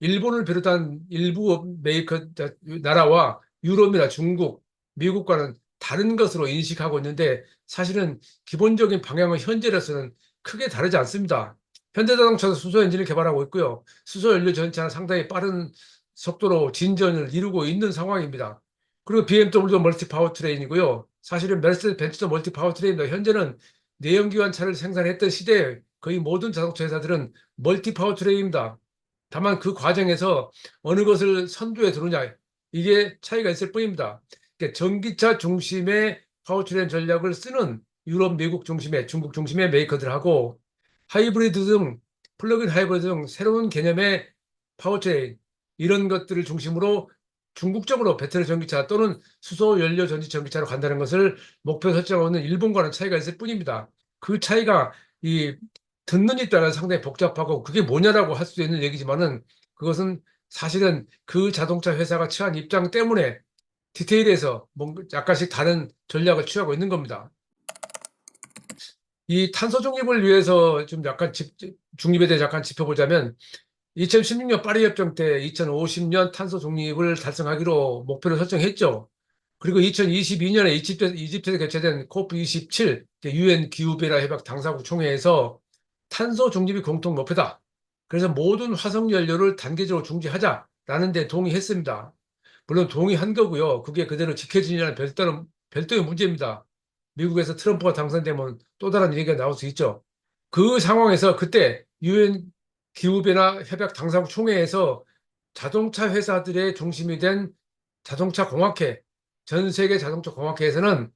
일본을 비롯한 일부 메이커 나라와 유럽이나 중국, 미국과는 다른 것으로 인식하고 있는데 사실은 기본적인 방향은 현재로서는 크게 다르지 않습니다. 현대자동차도 수소 엔진을 개발하고 있고요. 수소 연료 전차는 상당히 빠른 속도로 진전을 이루고 있는 상황입니다. 그리고 BMW도 멀티 파워트레인이고요. 사실은 메르세데스 벤츠도 멀티 파워트레인입니다. 현재는 내연기관 차를 생산했던 시대에 거의 모든 자동차 회사들은 멀티 파워트레인입니다. 다만 그 과정에서 어느 것을 선두에 두느냐 이게 차이가 있을 뿐입니다. 그러니까 전기차 중심의 파워트레인 전략을 쓰는 유럽, 미국 중심의 중국 중심의 메이커들하고 하이브리드 등 플러그인 하이브리드 등 새로운 개념의 파워트레인 이런 것들을 중심으로 중국적으로 배터리 전기차 또는 수소 연료 전지 전기차로 간다는 것을 목표 설정하고 있는 일본과는 차이가 있을 뿐입니다. 그 차이가 이 듣는 이 따라 상당히 복잡하고 그게 뭐냐라고 할 수도 있는 얘기지만은 그것은 사실은 그 자동차 회사가 취한 입장 때문에 디테일에서 뭔가 약간씩 다른 전략을 취하고 있는 겁니다. 이 탄소 중립을 위해서 좀 약간 중립에 대해 잠깐 짚어보자면 2016년 파리 협정 때 2050년 탄소 중립을 달성하기로 목표를 설정했죠. 그리고 2022년에 이집트에서 개최된 COP27 유엔 기후변화 협약 당사국 총회에서 탄소 중립이 공통 목표다. 그래서 모든 화석 연료를 단계적으로 중지하자라는 데 동의했습니다. 물론 동의한 거고요. 그게 그대로 지켜지느냐는 별도의 문제입니다. 미국에서 트럼프가 당선되면 또 다른 얘기가 나올 수 있죠. 그 상황에서 그때 유엔 기후변화 협약 당사국 총회에서 자동차 회사들의 중심이 된 자동차 공학회, 전 세계 자동차 공학회에서는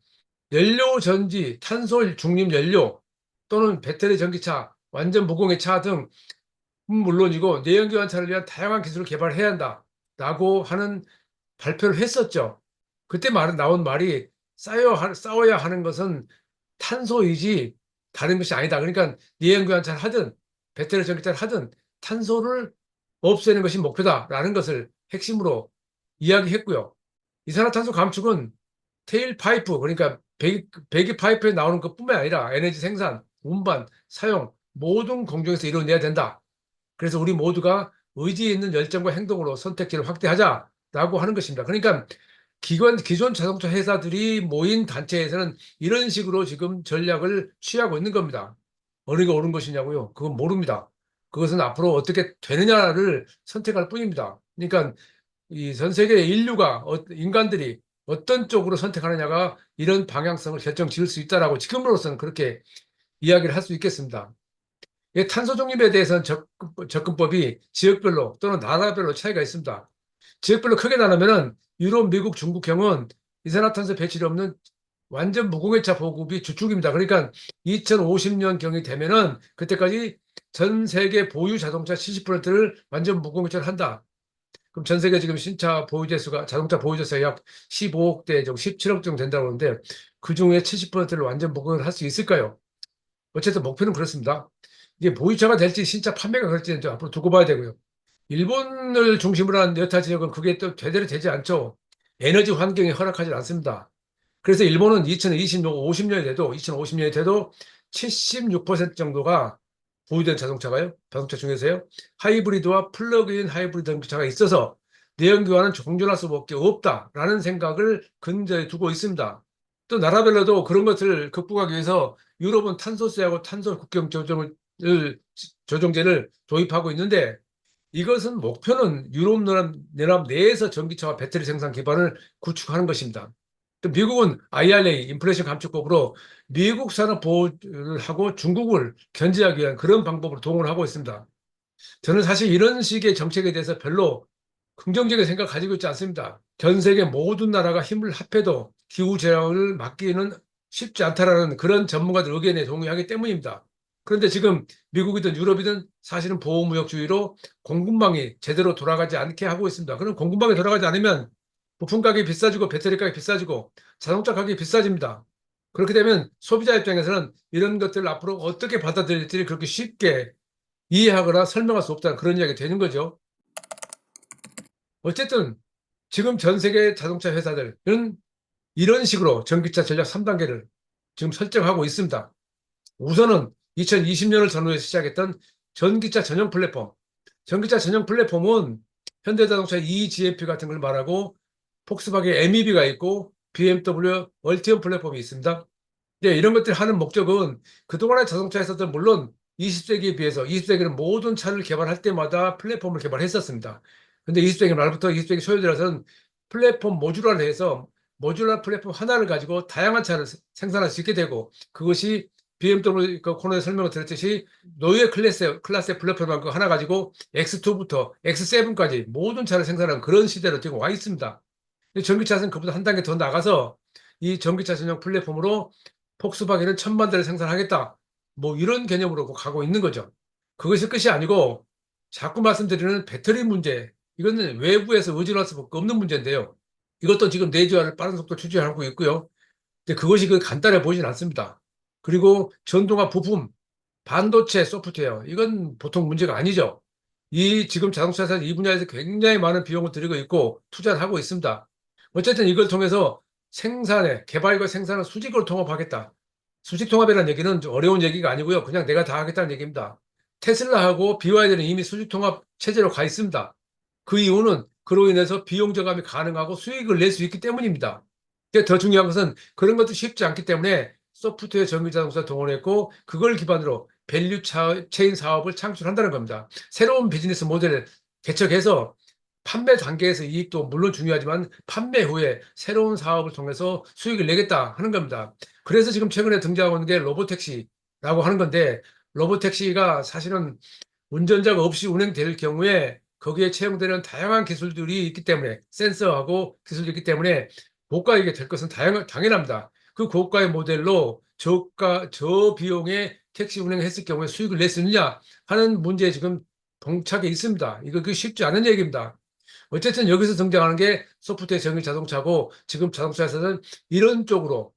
연료 전지, 탄소 중립 연료 또는 배터리 전기차, 완전 무공해 차 등 물론이고 내연기관차를 위한 다양한 기술을 개발해야 한다라고 하는 발표를 했었죠. 그때 나온 말이 싸워야 하는 것은 탄소이지 다른 것이 아니다. 그러니까 내연기관차를 하든 배터리 전기차를 하든 탄소를 없애는 것이 목표다라는 것을 핵심으로 이야기했고요. 이산화탄소 감축은 테일 파이프 그러니까 배기 파이프에 나오는 것뿐만 아니라 에너지 생산, 운반, 사용 모든 공정에서 이루어내야 된다. 그래서 우리 모두가 의지 있는 열정과 행동으로 선택지를 확대하자라고 하는 것입니다. 그러니까 기존 자동차 회사들이 모인 단체에서는 이런 식으로 지금 전략을 취하고 있는 겁니다. 어느 게 옳은 것이냐고요? 그건 모릅니다. 그것은 앞으로 어떻게 되느냐를 선택할 뿐입니다. 그러니까 이 전 세계 인류가 인간들이 어떤 쪽으로 선택하느냐가 이런 방향성을 결정 지을 수 있다라고 지금으로서는 그렇게 이야기를 할 수 있겠습니다. 탄소 중립에 대해서는 접근법이 지역별로 또는 나라별로 차이가 있습니다. 지역별로 크게 나누면은 유럽, 미국, 중국형은 이산화탄소 배출이 없는 완전 무공해차 보급이 주축입니다. 그러니까 2050년경이 되면은 그때까지 전 세계 보유 자동차 70%를 완전 무공해차를 한다. 그럼 전 세계 지금 신차 보유재 수가 자동차 보유재 수가 약 15억 대 정도, 17억 정도 된다고 하는데 그 중에 70%를 완전 무공을 할 수 있을까요? 어쨌든 목표는 그렇습니다. 이게 보유차가 될지 신차 판매가 그럴지는 좀 앞으로 두고 봐야 되고요. 일본을 중심으로 한 여타 지역은 그게 또 제대로 되지 않죠. 에너지 환경이 허락하지 않습니다. 그래서 일본은 2050년이 돼도 76% 정도가 보유된 자동차가요. 자동차 중에서요. 하이브리드와 플러그인 하이브리드 전기차가 있어서 내연기관은 종전할 수밖에 없다라는 생각을 근저에 두고 있습니다. 또 나라별로도 그런 것을 극복하기 위해서 유럽은 탄소세하고 탄소 국경 조정제를 도입하고 있는데 이것은 목표는 유럽연합 내에서 전기차와 배터리 생산 기반을 구축하는 것입니다. 또 미국은 IRA, 인플레이션 감축법으로 미국 산업 보호를 하고 중국을 견제하기 위한 그런 방법으로 동원을 하고 있습니다. 저는 사실 이런 식의 정책에 대해서 별로 긍정적인 생각 가지고 있지 않습니다. 전 세계 모든 나라가 힘을 합해도 기후재앙을 막기는 쉽지 않다라는 그런 전문가들 의견에 동의하기 때문입니다. 그런데 지금 미국이든 유럽이든 사실은 보호무역주의로 공급망이 제대로 돌아가지 않게 하고 있습니다. 그럼 공급망이 돌아가지 않으면 부품 가격이 비싸지고 배터리 가격이 비싸지고 자동차 가격이 비싸집니다. 그렇게 되면 소비자 입장에서는 이런 것들을 앞으로 어떻게 받아들일지 그렇게 쉽게 이해하거나 설명할 수 없다는 그런 이야기가 되는 거죠. 어쨌든 지금 전 세계 자동차 회사들은 이런 식으로 전기차 전략 3단계를 지금 설정하고 있습니다. 우선은 2020년을 전후해서 시작했던 전기차 전용 플랫폼, 전기차 전용 플랫폼은 현대자동차 eGMP 같은 걸 말하고 폭스바겐 MEB가 있고 BMW 얼티엄 플랫폼이 있습니다. 네, 이런 것들 하는 목적은 그동안의 자동차에서도 물론 20세기에 비해서 20세기는 모든 차를 개발할 때마다 플랫폼을 개발했었습니다. 근데 20세기 말부터 20세기 초에 들어서는 플랫폼 모듈화를 해서 모듈화 플랫폼 하나를 가지고 다양한 차를 생산할 수 있게 되고 그것이 BMW 그 코너에 설명을 드렸듯이 노예 클래스의 플랫폼 그 하나 가지고 X2부터 X7까지 모든 차를 생산하는 그런 시대로 지금 와 있습니다. 전기차는 그보다 한 단계 더 나가서 이 전기차 전용 플랫폼으로 폭스바겐은 1,000만 대를 생산하겠다. 뭐 이런 개념으로 가고 있는 거죠. 그것이 끝이 아니고 자꾸 말씀드리는 배터리 문제. 이거는 외부에서 의존할 수밖에 없는 문제인데요. 이것도 지금 내재화를 빠른 속도 추진하고 있고요. 근데 그것이 그 간단해 보이진 않습니다. 그리고 전동화 부품, 반도체 소프트웨어. 이건 보통 문제가 아니죠. 이 지금 자동차 회사는 이 분야에서 굉장히 많은 비용을 들이고 있고 투자를 하고 있습니다. 어쨌든 이걸 통해서 개발과 생산을 수직으로 통합하겠다. 수직 통합이라는 얘기는 좀 어려운 얘기가 아니고요. 그냥 내가 다 하겠다는 얘기입니다. 테슬라하고 BYD는 이미 수직 통합 체제로 가 있습니다. 그 이유는 그로 인해서 비용 절감이 가능하고 수익을 낼 수 있기 때문입니다. 근데 더 중요한 것은 그런 것도 쉽지 않기 때문에 소프트웨어 전기자동차 동원했고 그걸 기반으로 밸류 체인 사업을 창출한다는 겁니다. 새로운 비즈니스 모델을 개척해서 판매 단계에서 이익도 물론 중요하지만 판매 후에 새로운 사업을 통해서 수익을 내겠다 하는 겁니다. 그래서 지금 최근에 등장하고 있는 게 로보택시라고 하는 건데 로보택시가 사실은 운전자가 없이 운행될 경우에 거기에 채용되는 다양한 기술들이 있기 때문에 센서하고 기술이 있기 때문에 고가이게 될 것은 당연합니다. 그 고가의 모델로 저비용의 택시 운행을 했을 경우에 수익을 낼 수 있느냐 하는 문제에 지금 봉착해 있습니다. 이거 그 쉽지 않은 얘기입니다. 어쨌든 여기서 등장하는 게 소프트웨어 전기 자동차고 지금 자동차에서는 이런 쪽으로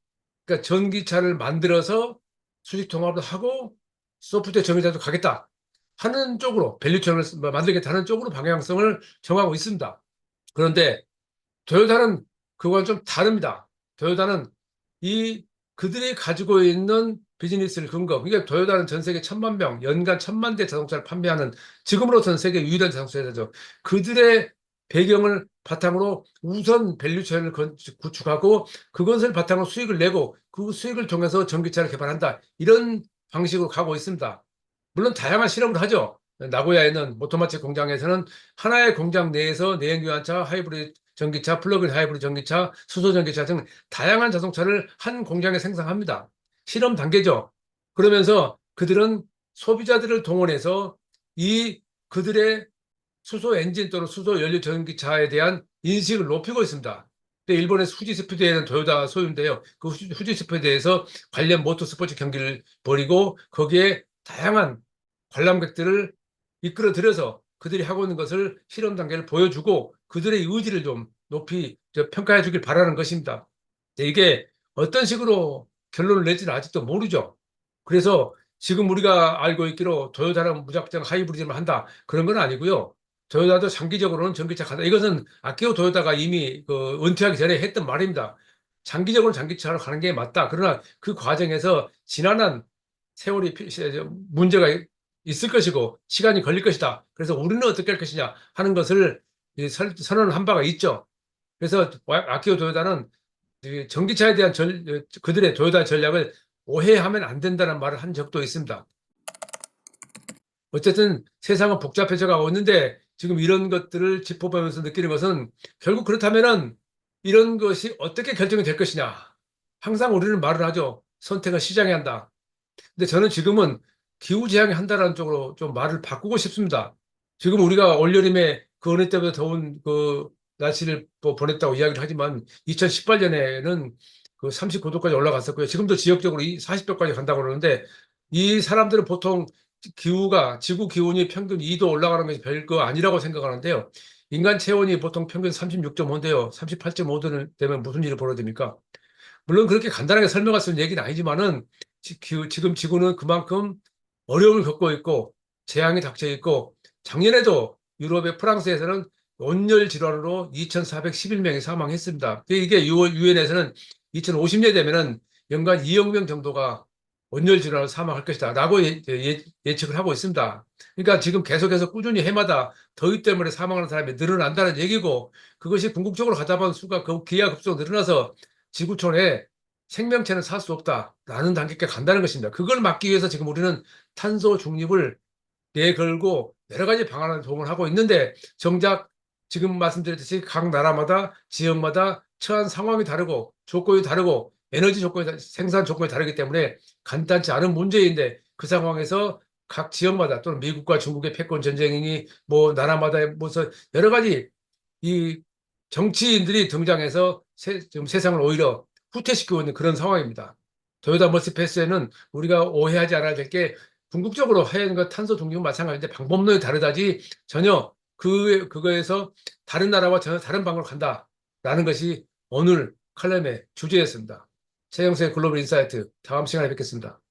그러니까 전기차를 만들어서 수직 통합을 하고 소프트웨어 전기 자동차 가겠다 하는 쪽으로 밸류체인을 만들겠다는 쪽으로 방향성을 정하고 있습니다. 그런데 토요타는 그건 좀 다릅니다. 토요타는 이 그들이 가지고 있는 비즈니스를 그러니까 토요타는 전 세계 1,000만 명, 연간 1,000만 대 자동차를 판매하는 지금으로서는 세계 유일한 자동차 회사죠. 그들의 배경을 바탕으로 우선 밸류체인을 구축하고 그것을 바탕으로 수익을 내고 그 수익을 통해서 전기차를 개발한다. 이런 방식으로 가고 있습니다. 물론 다양한 실험을 하죠. 나고야에는 모토마치 공장에서는 하나의 공장 내에서 내연기관차, 하이브리드 전기차, 플러그인 하이브리드 전기차, 수소 전기차 등 다양한 자동차를 한 공장에 생산합니다. 실험 단계죠. 그러면서 그들은 소비자들을 동원해서 이 그들의 수소 엔진 또는 수소 연료 전기차에 대한 인식을 높이고 있습니다. 근데 일본의 후지 스피드에는 토요타 소유인데요. 그 후지 스피드에서 관련 모터스포츠 경기를 벌이고 거기에 다양한 관람객들을 이끌어들여서 그들이 하고 있는 것을 실험 단계를 보여주고 그들의 의지를 좀 높이 평가해 주길 바라는 것입니다. 이게 어떤 식으로 결론을 낼지는 아직도 모르죠. 그래서 지금 우리가 알고 있기로 토요타는 무작정 하이브리드만 한다. 그런 건 아니고요. 토요타도 장기적으로는 전기차 가다. 이것은 아키오 토요타가 이미 그 은퇴하기 전에 했던 말입니다. 장기적으로 전기차로 가는 게 맞다. 그러나 그 과정에서 지난한 세월이 문제가 있을 것이고 시간이 걸릴 것이다. 그래서 우리는 어떻게 할 것이냐 하는 것을 선언을 한 바가 있죠. 그래서 아키오 토요타는 전기차에 대한 그들의 토요타 전략을 오해하면 안 된다는 말을 한 적도 있습니다. 어쨌든 세상은 복잡해져 가고 있는데 지금 이런 것들을 짚어보면서 느끼는 것은 결국 그렇다면은 이런 것이 어떻게 결정이 될 것이냐. 항상 우리는 말을 하죠. 선택은 시장이 한다. 근데 저는 지금은 기후재앙이 한다라는 쪽으로 좀 말을 바꾸고 싶습니다. 지금 우리가 올여름에 그 어느 때보다 더운 그 날씨를 보냈다고 이야기를 하지만 2018년에는 그 39도까지 올라갔었고요. 지금도 지역적으로 40도까지 간다고 그러는데 이 사람들은 보통 지구 기온이 평균 2도 올라가는 것이 별거 아니라고 생각하는데요. 인간 체온이 보통 평균 36.5인데요. 38.5도 되면 무슨 일이 벌어집니까? 물론 그렇게 간단하게 설명할 수 있는 얘기는 아니지만은 지금 지구는 그만큼 어려움을 겪고 있고 재앙이 닥쳐 있고 작년에도 유럽의 프랑스에서는 온열 질환으로 2,411명이 사망했습니다. 이게 유엔에서는 2050년 되면은 연간 2억 명 정도가 온열 질환으로 사망할 것이다. 라고 예측을 하고 있습니다. 그러니까 지금 계속해서 꾸준히 해마다 더위 때문에 사망하는 사람이 늘어난다는 얘기고 그것이 궁극적으로 가다 보면 수가 기하급수로 늘어나서 지구촌에 생명체는 살 수 없다라는 단계까지 간다는 것입니다. 그걸 막기 위해서 지금 우리는 탄소 중립을 내걸고 여러 가지 방안을 도움을 하고 있는데 정작 지금 말씀드렸듯이 각 나라마다 지역마다 처한 상황이 다르고 조건이 다르고 에너지 조건이 생산 조건이 다르기 때문에 간단치 않은 문제인데 그 상황에서 각 지역마다 또는 미국과 중국의 패권 전쟁이니 뭐 나라마다 무슨 여러 가지 이 정치인들이 등장해서 지금 세상을 오히려 후퇴시키고 있는 그런 상황입니다. 도요타 머스패스에는 우리가 오해하지 않아야 될 게 궁극적으로 하얀 탄소 중립은 마찬가지인데 방법론이 다르다지 전혀 그거에서 다른 나라와 전혀 다른 방법으로 간다라는 것이 오늘 칼럼의 주제였습니다. 최영수의 글로벌 인사이트 다음 시간에 뵙겠습니다.